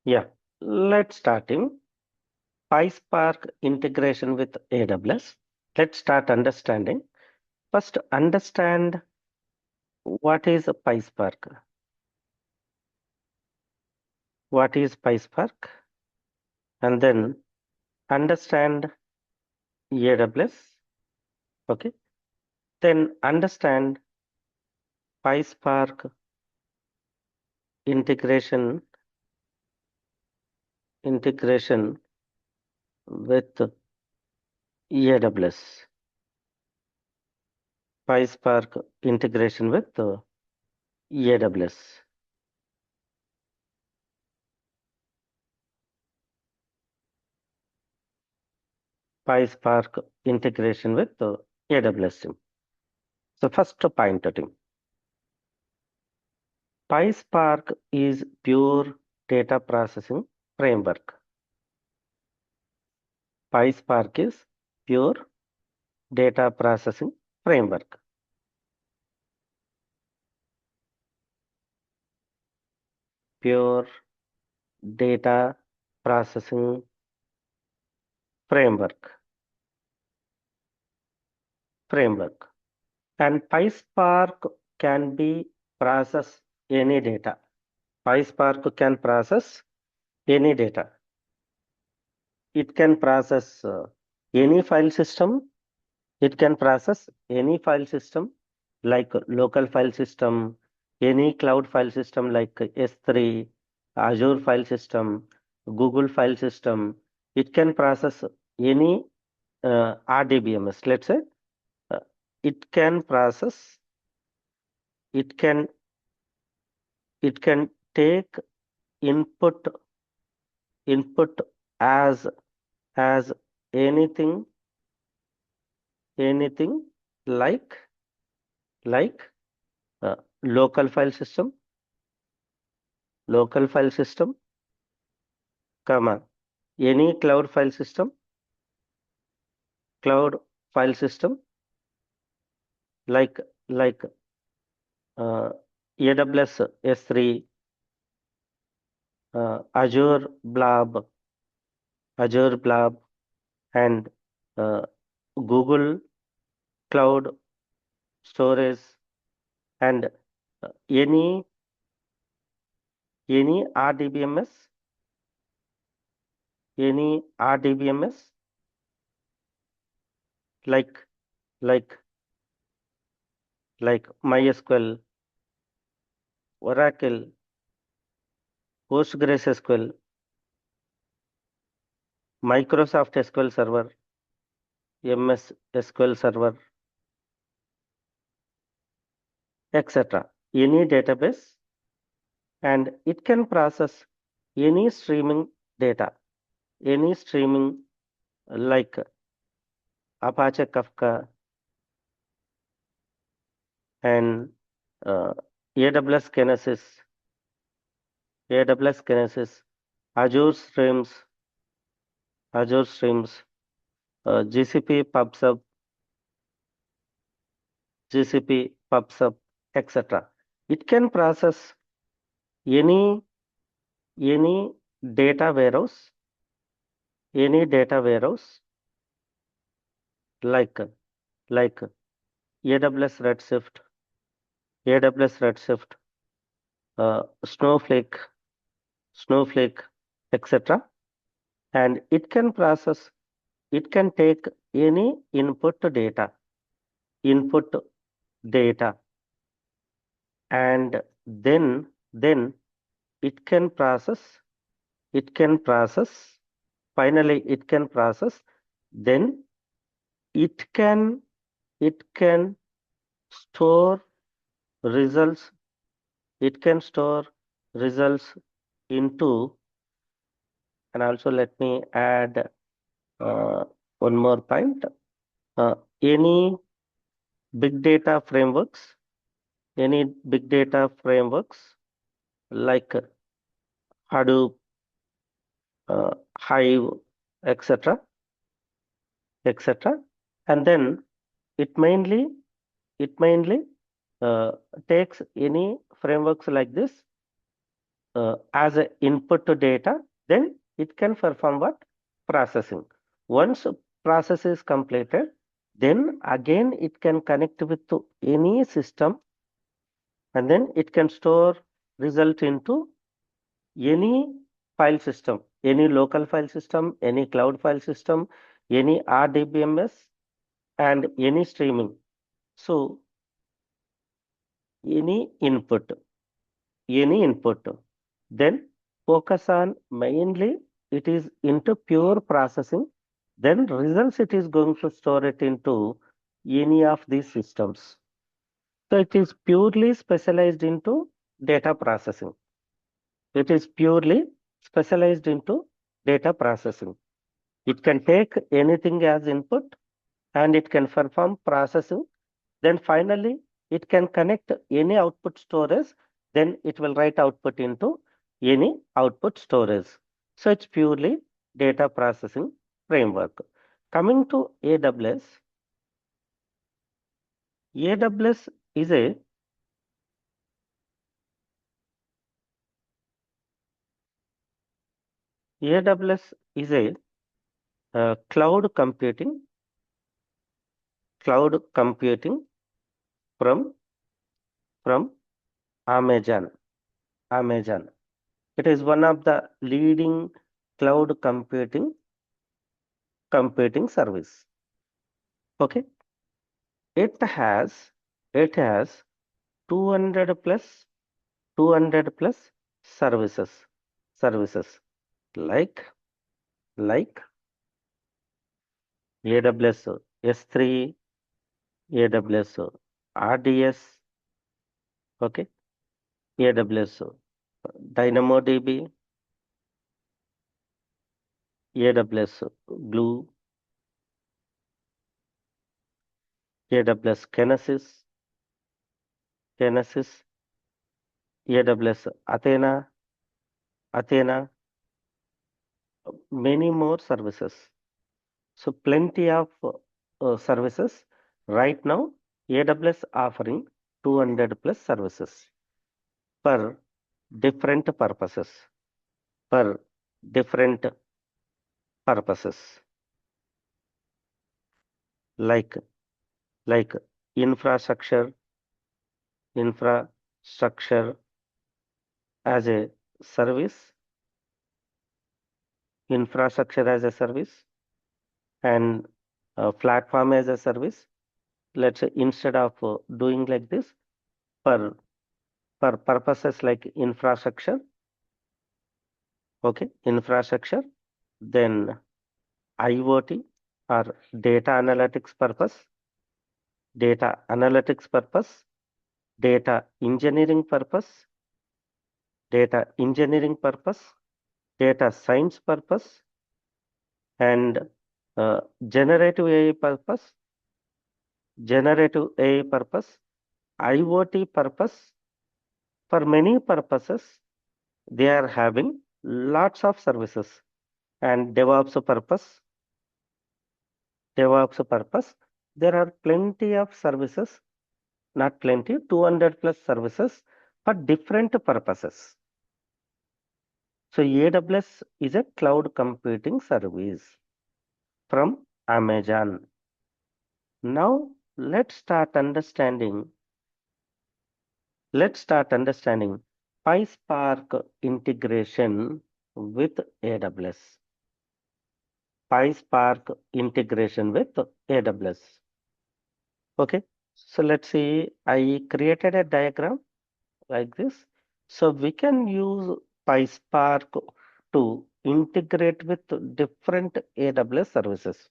Yeah, let's start in PySpark integration with AWS. Let's start understanding. First, understand what is a PySpark. What is PySpark? And then understand AWS. Okay. Then understand PySpark integration with AWS. PySpark integration with AWS. PySpark integration with AWS. So first point at him. PySpark is pure data processing framework. PySpark is pure data processing framework. Pure data processing framework. And PySpark can be process any data. PySpark can process any data. It can process any file system. It can process any file system like local file system, any cloud file system like S3, Azure file system, Google file system. It can process any RDBMS. Let's say uh, it can process. It can take input as anything like like uh, local file system, comma any cloud file system like like AWS S3, Azure Blob, and uh, Google Cloud Storage, and any RDBMS, like like MySQL, Oracle, PostgreSQL, Microsoft SQL Server, MS SQL Server, etc. Any database, and it can process any streaming data, like Apache Kafka and uh, AWS Kinesis, Azure Streams, GCP PubSub, etc. It can process any any data warehouse, like like AWS Redshift, Snowflake, etc. And it can take any input data, and then it can process, finally it can process, then it can store results, results into, and also let me add uh, one more point, any big data frameworks, like Hadoop, Hive, etc., and then it mainly uh, takes any frameworks like this, as an input to data, then it can perform what? Processing. Once process is completed, then again it can connect with to any system, and then it can store result into any file system, any local file system, any cloud file system, any RDBMS, and any streaming. So any input, then focus on mainly it is into pure processing, then results it is going to store it into any of these systems. So it is purely specialized into data processing. It is purely specialized into data processing. It can take anything as input and it can perform processing. Then finally, it can connect any output storage. Then it will write output into any output storage. So it's purely data processing framework. Coming to AWS, AWS is a AWS is a cloud computing from from Amazon. Amazon. It is one of the leading cloud computing service. Okay. It has it has 200 plus 200 plus services like like AWS S3, AWS RDS, okay, AWS DynamoDB, AWS Glue, AWS Kinesis, AWS Athena, many more services. So plenty of services. Right now, AWS offering 200 plus services for different purposes. For different purposes, like like infrastructure, infrastructure as a service, infrastructure as a service, and platform as a service. Let's say instead of doing like this for purposes like infrastructure, okay, infrastructure, then IoT or data analytics purpose, data engineering purpose, data engineering purpose, data science purpose, and uh, generative AI purpose, generative AI purpose, IoT purpose. For many purposes, they are having lots of services. And DevOps purpose, there are plenty of services, not plenty, 200 plus services for different purposes. So AWS is a cloud computing service from Amazon. Now let's start understanding PySpark integration with AWS. PySpark integration with AWS. Okay. So let's see, I created a diagram like this. So we can use PySpark to integrate with different AWS services.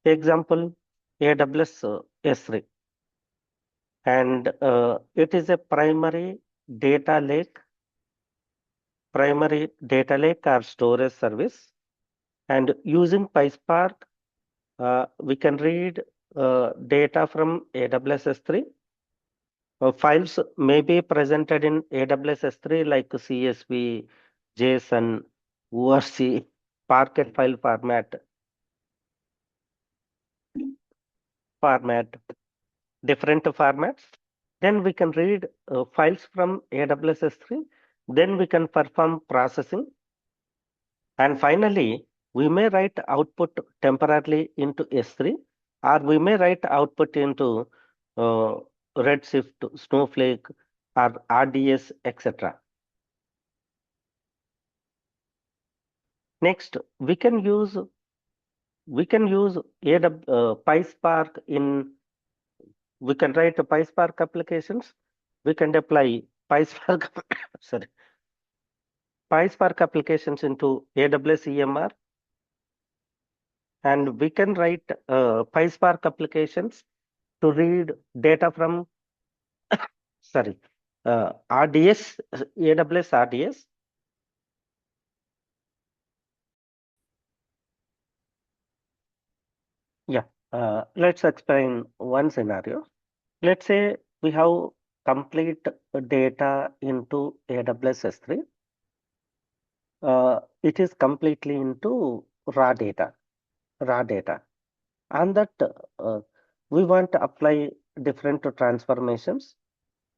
Example, AWS S3, and it is a primary data lake or storage service. And using PySpark, we can read data from AWS S3. Files may be presented in AWS S3 like CSV, JSON, ORC, Parquet file format, different formats. Then we can read files from AWS S3 Then we can perform processing. And finally, we may write output temporarily into S3, or we may write output into uh, Redshift, Snowflake, or RDS, etc. Next, we can use PySpark in we can write PySpark applications. We can deploy PySpark sorry PySpark applications into AWS EMR, and we can write PySpark applications to read data from sorry RDS, AWS RDS. Yeah, let's explain one scenario. Let's say we have complete data into AWS S3. It is completely into raw data, raw data, and that we want to apply different transformations,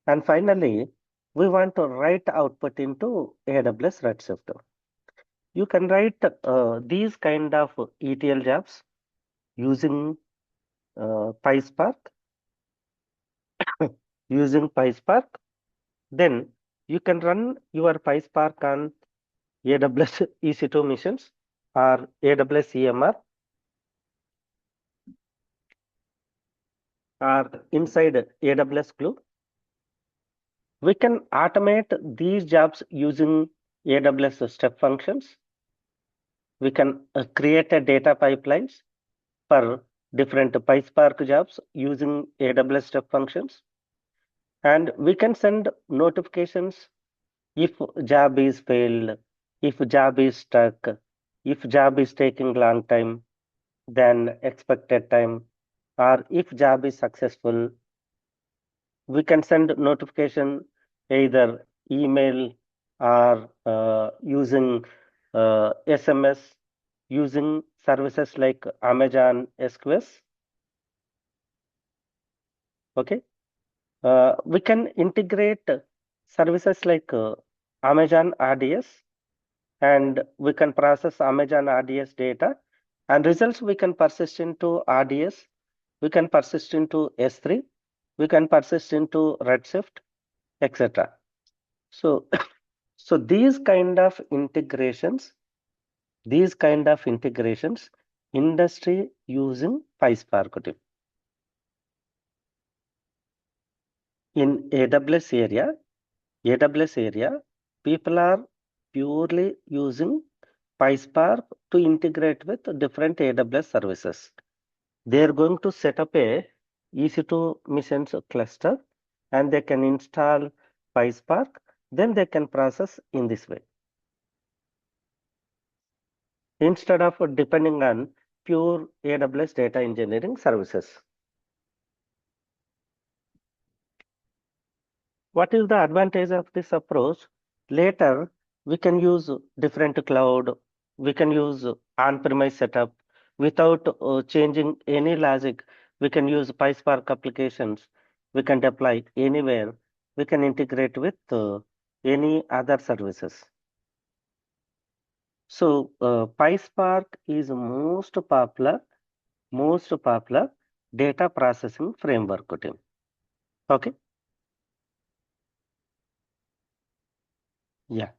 and finally we want to write output into AWS Redshift. You can write these kind of ETL jobs using PySpark, using PySpark. Then you can run your PySpark on AWS EC2 missions or AWS EMR or inside AWS Glue. We can automate these jobs using AWS step functions. We can create a data pipelines for different PySpark jobs using AWS step functions. And we can send notifications if job is failed, if job is stuck, if job is taking long time than expected time, or if job is successful. We can send notification either email or using SMS, using services like Amazon SQS. Okay, we can integrate services like Amazon RDS, and we can process Amazon RDS data, and results we can persist into RDS, we can persist into S3, we can persist into Redshift, etc. So, so these kind of integrations, industry using PySpark team. In AWS area, people are purely using PySpark to integrate with different AWS services. They are going to set up a EC2 missions cluster, and they can install PySpark. Then they can process in this way, instead of depending on pure AWS data engineering services. What is the advantage of this approach? Later, we can use different cloud, we can use on-premise setup without changing any logic. We can use PySpark applications. We can deploy anywhere. We can integrate with any other services. So PySpark is most popular data processing framework team. Okay. Yeah.